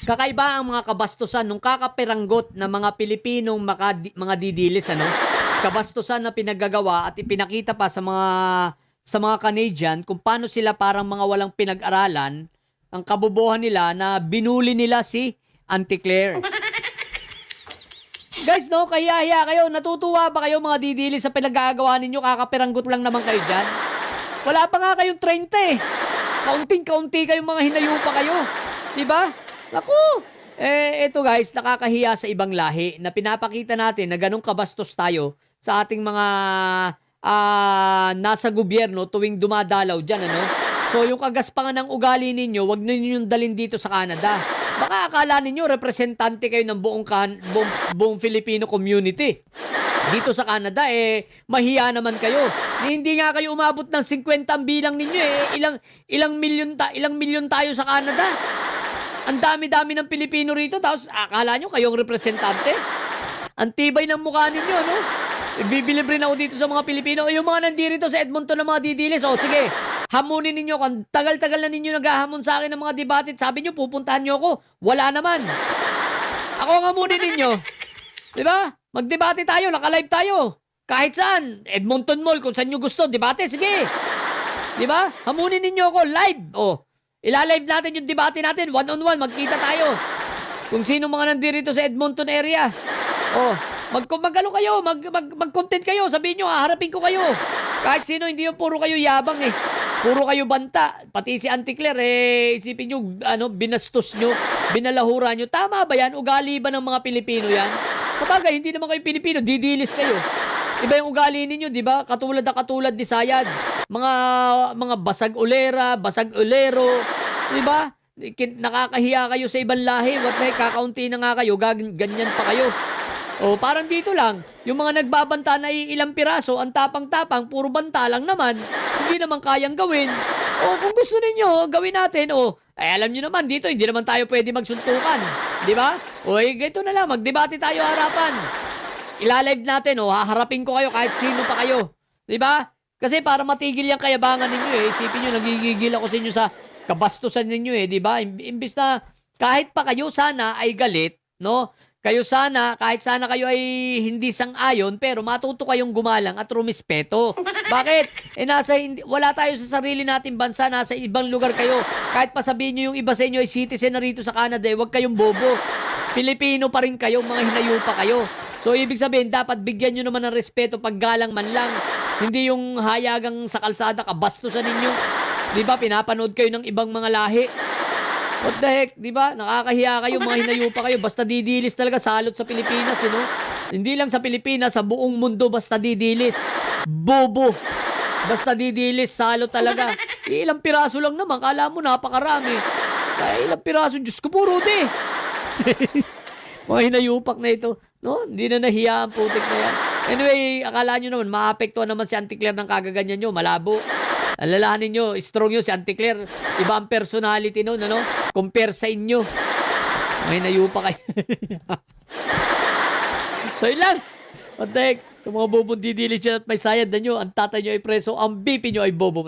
Kakaiba ang mga kabastusan nung kakapiranggot na mga Pilipinong mga didilis, ano? Kabastusan na pinaggagawa at ipinakita pa sa mga Canadian kung paano sila parang mga walang pinag-aralan ang kabobohan nila na binuli nila si Auntie Claire. Guys, no, kaya kayo, natutuwa ba kayo mga didilis sa pinagagawa ninyo? Kakapiranggot lang naman kayo dyan. Wala pa nga kayong 30 eh. Kaunting-kaunti kayong mga hinayupa kayo. Diba? Naku! Ito guys, nakakahiya sa ibang lahi na pinapakita natin na ganong kabastos tayo sa ating mga nasa gobyerno tuwing dumadalaw dyan, ano? So, yung kagaspangan ng ugali ninyo, wag ninyo dalhin dito sa Canada. Baka akala ninyo, representante kayo ng buong Filipino community. Dito sa Canada, mahiya naman kayo. Hindi nga kayo umabot ng 50 ang bilang ninyo, ilang milyon tayo sa Canada. Ang dami-dami ng Pilipino rito, tapos akala nyo kayong representante? Ang tibay ng mukha ninyo, no? Bibilib rin ako dito sa mga Pilipino. O yung mga nandito sa Edmonton na mga didilis, o sige, hamunin ninyo. Kung tagal-tagal na ninyo naghahamon sa akin ng mga debate, sabi nyo, pupuntahan nyo ako. Wala naman. Ako ang hamunin ninyo. Diba? Magdebate tayo, naka-live tayo. Kahit saan. Edmonton Mall, kung saan nyo gusto, debate, sige. Diba? Hamunin ninyo ako, live. O, ilalive natin yung debate natin, one-on-one, magkita tayo. Kung sino mga nandito sa Edmonton area. O, mag-ano kayo, mag-content kayo, sabihin nyo, haharapin ko kayo. Kahit sino, hindi yung puro kayo yabang eh. Puro kayo banta. Pati si Auntie Claire, isipin nyo, binastos nyo, binalahura nyo. Tama ba yan? Ugali ba ng mga Pilipino yan? Sabagay, hindi naman kayo Pilipino, didilis kayo. Iba yung ugali ninyo, di ba? Katulad ni Sayad. Mga basag ulera, basag ulero, di ba? Nakakahiya kayo sa ibang lahi. What the heck, kakaunti na nga kayo, ganyan pa kayo. O, parang dito lang, yung mga nagbabanta na ilang piraso, ang tapang-tapang, puro banta lang naman, hindi naman kayang gawin. O, kung gusto ninyo, gawin natin. O, alam nyo naman, dito, hindi naman tayo pwede magsuntukan. Di ba? O, gito na lang, magdebate tayo harapan. Ilalive natin, haharapin ko kayo kahit sino pa kayo. Di ba? Kasi para matigil yung kayabangan ninyo isipin nyo, nagigigil ako sa inyo sa kabastusan ninyo di ba? Imbis na kahit pa kayo sana ay galit, no? Kayo sana, kahit sana kayo ay hindi sang-ayon, pero matuto kayong gumalang at rumispeto. Bakit? Wala tayo sa sarili nating bansa, nasa ibang lugar kayo. Kahit pa sabihin nyo yung iba sa inyo ay citizen na rito sa Canada, huwag kayong bobo. Pilipino pa rin kayo, mga hinayupa kayo. So, ibig sabihin, dapat bigyan nyo naman ng respeto paggalang man lang. Hindi yung hayagang sa kalsada, kabastusan ninyo. Di ba, pinapanood kayo ng ibang mga lahi. What the heck, di ba? Nakakahiya kayo, mga hinayupa kayo. Basta didilis talaga, salot sa Pilipinas, Hindi lang sa Pilipinas, sa buong mundo, basta didilis. Bobo. Basta didilis, salot talaga. Ilang piraso lang naman, kala mo napakarami. Kaya ilang piraso, Diyos ko, puro di. Mga hinayupak na ito, no? Hindi na nahiya ang putik na yan. Anyway, akala nyo naman, maapektuhan naman si Auntie Claire ng kagaganyan nyo, malabo. Alalahanin nyo, strong yun si Auntie Claire. Iba ang personality nun, compare sa inyo. May nayupa kayo. So, yun lang. What the heck? Sa mga bobong didilis dyan at may sayad na nyo, ang tatay nyo ay preso, ang BP nyo ay bobo.